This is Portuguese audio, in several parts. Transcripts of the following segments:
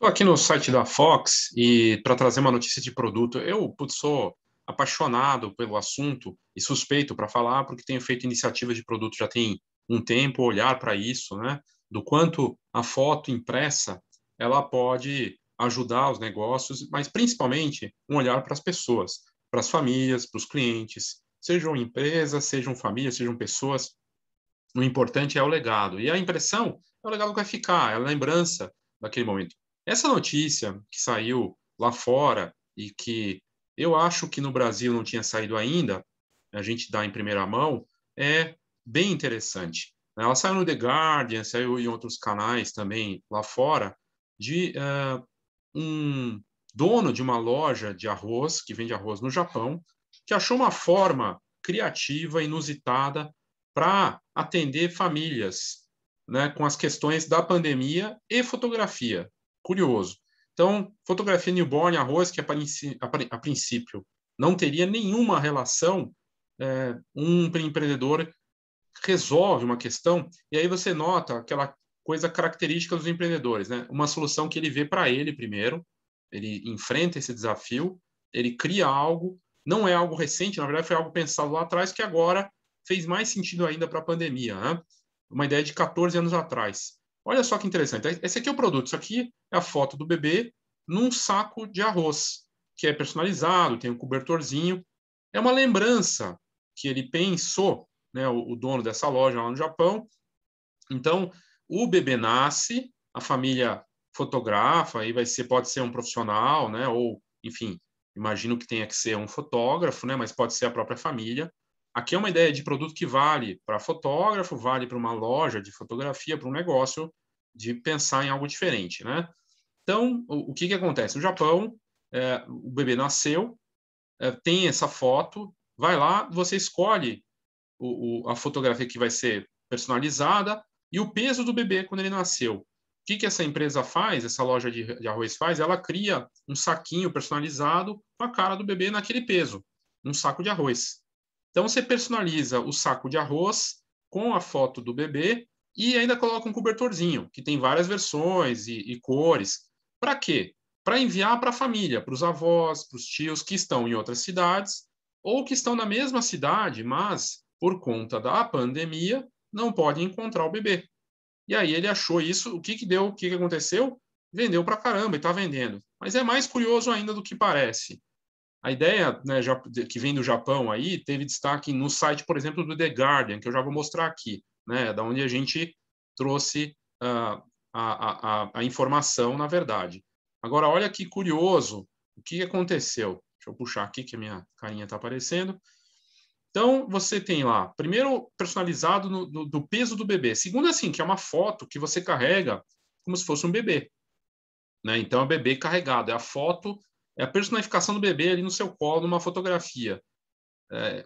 Estou aqui no site da Fox e para trazer uma notícia de produto. Sou apaixonado pelo assunto e suspeito para falar, porque tenho feito iniciativas de produto já tem um tempo, olhar para isso, né? Do quanto a foto impressa ela pode ajudar os negócios, mas principalmente um olhar para as pessoas, para as famílias, para os clientes, sejam empresas, sejam famílias, sejam pessoas. O importante é o legado. E a impressão é o legado que vai ficar, é a lembrança daquele momento. Essa notícia que saiu lá fora e que eu acho que no Brasil não tinha saído ainda, a gente dá em primeira mão, é bem interessante. Ela saiu no The Guardian, saiu em outros canais também lá fora, de um dono de uma loja de arroz, que vende arroz no Japão, que achou uma forma criativa, inusitada, para atender famílias, né, com as questões da pandemia e fotografia. Curioso. Então, fotografia newborn, arroz, que a princípio não teria nenhuma relação, um empreendedor resolve uma questão, e aí você nota aquela coisa característica dos empreendedores, né? Uma solução que ele vê para ele primeiro, ele enfrenta esse desafio, ele cria algo, não é algo recente, na verdade foi algo pensado lá atrás que agora fez mais sentido ainda para a pandemia, né? Uma ideia de 14 anos atrás. Olha só que interessante. Esse aqui é o produto, isso aqui é a foto do bebê num saco de arroz, que é personalizado, tem um cobertorzinho. É uma lembrança que ele pensou, né, o dono dessa loja lá no Japão. Então, o bebê nasce, a família fotografa, aí pode ser um profissional, né, ou, enfim, imagino que tenha que ser um fotógrafo, né, mas pode ser a própria família. Aqui é uma ideia de produto que vale para fotógrafo, vale para uma loja de fotografia, para um negócio de pensar em algo diferente, né? Então, o que acontece? No Japão, o bebê nasceu, tem essa foto, vai lá, você escolhe a fotografia que vai ser personalizada e o peso do bebê quando ele nasceu. O que essa empresa faz, essa loja de arroz faz? Ela cria um saquinho personalizado com a cara do bebê naquele peso, um saco de arroz. Então, você personaliza o saco de arroz com a foto do bebê e ainda coloca um cobertorzinho, que tem várias versões e cores. Para quê? Para enviar para a família, para os avós, para os tios que estão em outras cidades ou que estão na mesma cidade, mas por conta da pandemia não podem encontrar o bebê. E aí ele achou isso, o que deu, o que aconteceu? Vendeu para caramba e está vendendo. Mas é mais curioso ainda do que parece. A ideia, né, que vem do Japão aí teve destaque no site, por exemplo, do The Guardian, que eu já vou mostrar aqui, né, da onde a gente trouxe a informação, na verdade. Agora, olha que curioso o que aconteceu. Deixa eu puxar aqui que a minha carinha está aparecendo. Então, você tem lá, primeiro, personalizado do peso do bebê. Segundo, assim, que é uma foto que você carrega como se fosse um bebê. Né? Então, é o bebê carregado. É a foto, é a personificação do bebê ali no seu colo, numa fotografia.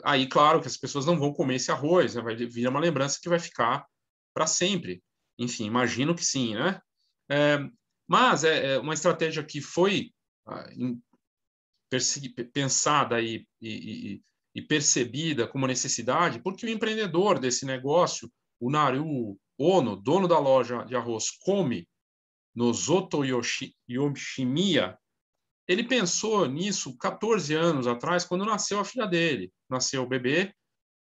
Aí, claro, que as pessoas não vão comer esse arroz, né? Vai vir uma lembrança que vai ficar para sempre. Enfim, imagino que sim, né? É, mas é uma estratégia que foi pensada e percebida como necessidade, porque o empreendedor desse negócio, o Naru Ono, dono da loja de arroz Come, no Zoto Yoshimiya, ele pensou nisso 14 anos atrás, quando nasceu a filha dele. Nasceu o bebê,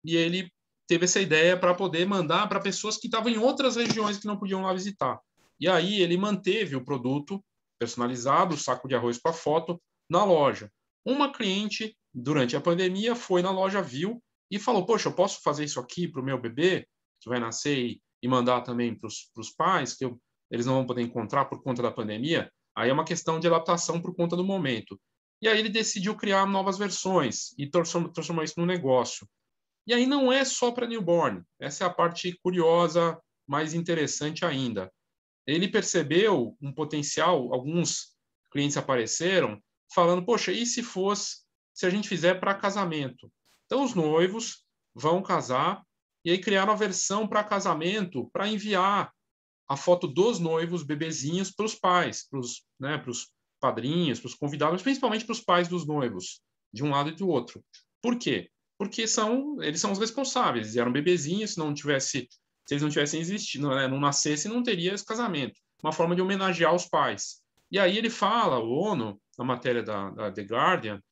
e ele teve essa ideia para poder mandar para pessoas que estavam em outras regiões que não podiam lá visitar. E aí ele manteve o produto personalizado, o saco de arroz com a foto, na loja. Uma cliente, durante a pandemia, foi na loja, viu e falou: Poxa, eu posso fazer isso aqui para o meu bebê, que vai nascer, e mandar também para os pais, que eles não vão poder encontrar por conta da pandemia? Aí é uma questão de adaptação por conta do momento. E aí ele decidiu criar novas versões e transformar isso num negócio. E aí não é só para newborn. Essa é a parte curiosa, mais interessante ainda. Ele percebeu um potencial, alguns clientes apareceram falando, poxa, e se a gente fizer para casamento? Então os noivos vão casar e aí criaram a versão para casamento para enviar a foto dos noivos, bebezinhos, para os pais, para os padrinhos, para os convidados, principalmente para os pais dos noivos, de um lado e do outro. Por quê? Porque eles são os responsáveis, eles eram bebezinhos, se eles não tivessem existido, né, não nascessem, não teria esse casamento. Uma forma de homenagear os pais. E aí ele fala, o ONU, na matéria da The Guardian,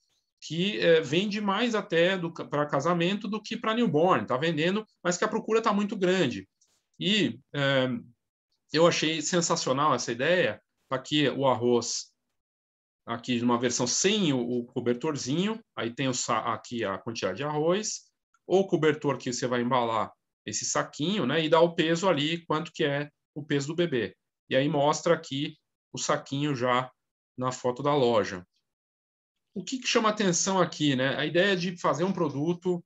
que vende mais até para casamento do que para newborn, está vendendo, mas que a procura está muito grande. E eu achei sensacional essa ideia. Aqui o arroz, aqui numa versão sem o cobertorzinho, aí tem aqui a quantidade de arroz, o cobertor que você vai embalar esse saquinho, né, e dá o peso ali, quanto que é o peso do bebê. E aí mostra aqui o saquinho já na foto da loja. O que chama atenção aqui, né? A ideia de fazer um produto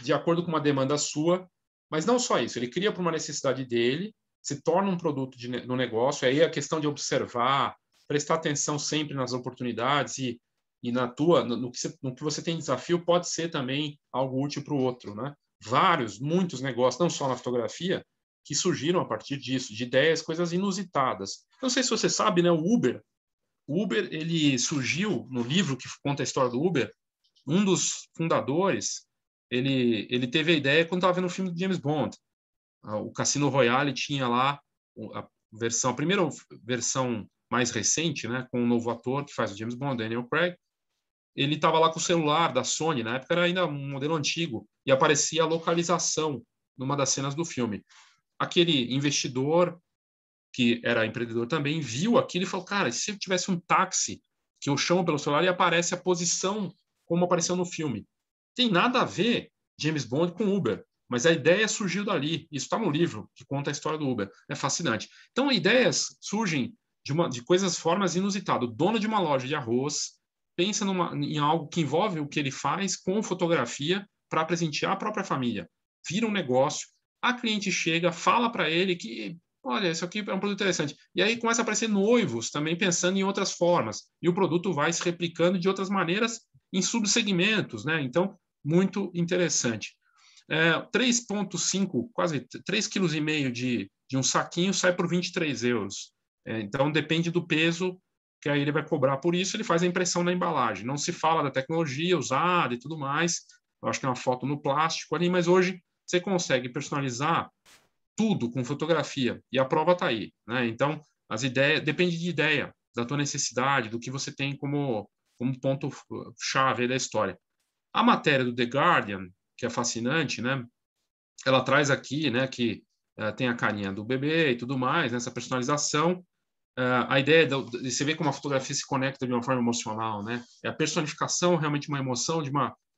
de acordo com uma demanda sua, mas não só isso, ele cria para uma necessidade dele, se torna um produto no negócio, aí é a questão de observar, prestar atenção sempre nas oportunidades e no que você tem desafio, pode ser também algo útil para o outro, né? Muitos negócios, não só na fotografia, que surgiram a partir disso, de ideias, coisas inusitadas. Não sei se você sabe, né? O Uber, ele surgiu no livro que conta a história do Uber. Um dos fundadores, ele teve a ideia quando estava vendo o filme de James Bond. O Cassino Royale tinha lá a primeira versão mais recente, né, com o novo ator que faz o James Bond, Daniel Craig. Ele estava lá com o celular da Sony, na época era ainda um modelo antigo, e aparecia a localização numa das cenas do filme. Aquele investidor, que era empreendedor também, viu aquilo e falou, cara, se eu tivesse um táxi que eu chamo pelo celular e aparece a posição como apareceu no filme. Tem nada a ver James Bond com Uber, mas a ideia surgiu dali. Isso está no livro que conta a história do Uber. É fascinante. Então, ideias surgem de coisas, formas inusitadas. O dono de uma loja de arroz pensa em algo que envolve o que ele faz com fotografia para presentear a própria família. Vira um negócio. A cliente chega, fala para ele que olha, isso aqui é um produto interessante. E aí começa a aparecer noivos também pensando em outras formas. E o produto vai se replicando de outras maneiras em subsegmentos, né? Então, muito interessante. 3,5, quase 3,5 kg de um saquinho sai por 23 euros. Então, depende do peso que aí ele vai cobrar por isso, ele faz a impressão na embalagem. Não se fala da tecnologia usada e tudo mais. Eu acho que é uma foto no plástico ali, mas hoje você consegue personalizar tudo com fotografia e a prova está aí, né? Então as ideias depende de ideia, da tua necessidade, do que você tem como ponto chave da história. A matéria do The Guardian, que é fascinante, né? Ela traz aqui, né, que tem a carinha do bebê e tudo mais, nessa personalização. A ideia de você ver como a fotografia se conecta de uma forma emocional, né? É a personificação, realmente uma emoção de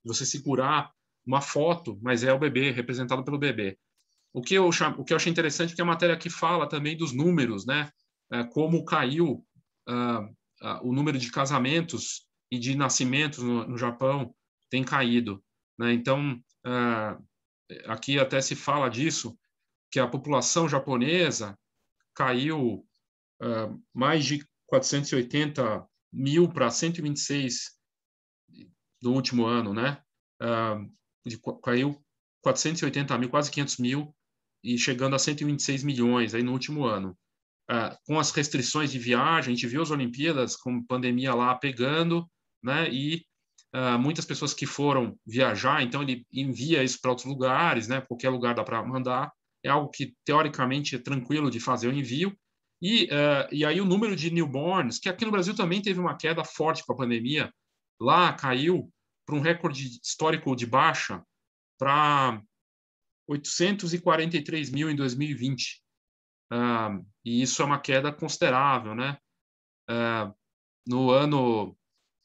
você segurar uma foto, mas é o bebê representado pelo bebê. O que eu achei interessante é que a matéria aqui fala também dos números, né? Como caiu o número de casamentos e de nascimentos no Japão tem caído, né? Então, aqui até se fala disso, que a população japonesa caiu mais de 480 mil para 126 do último ano, né? Caiu 480 mil, quase 500 mil, e chegando a 126 milhões aí no último ano. Com as restrições de viagem, a gente viu as Olimpíadas com pandemia lá pegando, né? E muitas pessoas que foram viajar, então ele envia isso para outros lugares, né? Qualquer lugar dá para mandar. É algo que teoricamente é tranquilo de fazer o envio. E aí o número de newborns, que aqui no Brasil também teve uma queda forte com a pandemia, lá caiu para um recorde histórico de baixa para 843 mil em 2020. E isso é uma queda considerável, né? No ano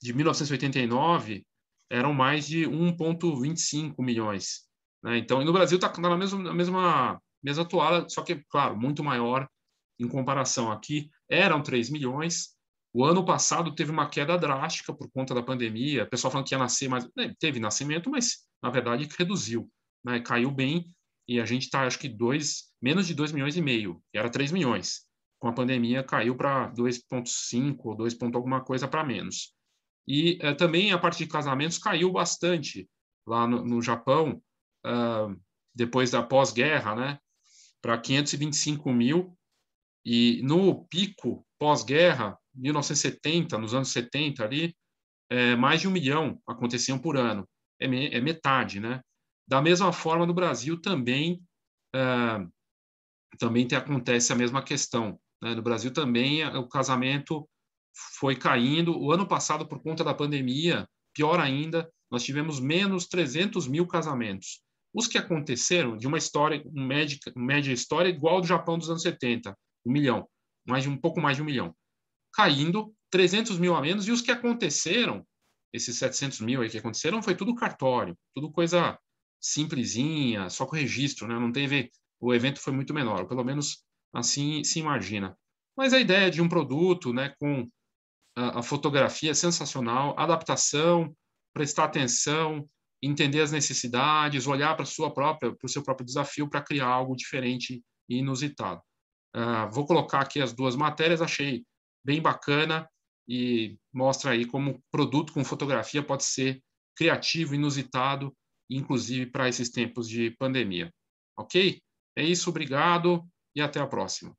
de 1989, eram mais de 1,25 milhões. Né? Então, e no Brasil está na mesma toada, só que, claro, muito maior em comparação. Aqui eram 3 milhões. O ano passado teve uma queda drástica por conta da pandemia. O pessoal falando que ia nascer, mas teve nascimento, mas na verdade reduziu, né? Caiu bem e a gente está, acho que menos de 2 milhões e meio, que era 3 milhões. Com a pandemia caiu para 2,5 ou 2 alguma coisa para menos. E também a parte de casamentos caiu bastante lá no Japão, depois da pós-guerra, né? Para 525 mil. E no pico pós-guerra, 1970, nos anos 70 ali, mais de 1 milhão aconteciam por ano. É metade, né? Da mesma forma, no Brasil também acontece a mesma questão. Né? No Brasil também o casamento foi caindo. O ano passado, por conta da pandemia, pior ainda, nós tivemos menos 300 mil casamentos. Os que aconteceram de uma história, média história igual ao do Japão dos anos 70, 1 milhão, um pouco mais de 1 milhão, caindo 300 mil a menos, e os que aconteceram, esses 700 mil aí que aconteceram, foi tudo cartório, tudo coisa simplesinha, só com registro, né? Não teve, o evento foi muito menor, pelo menos assim se imagina. Mas a ideia de um produto, né, com a fotografia é sensacional, adaptação, prestar atenção, entender as necessidades, olhar para o seu próprio desafio para criar algo diferente e inusitado. Vou colocar aqui as duas matérias, achei bem bacana e mostra aí como produto com fotografia pode ser criativo, inusitado, inclusive para esses tempos de pandemia. Ok? É isso, obrigado e até a próxima.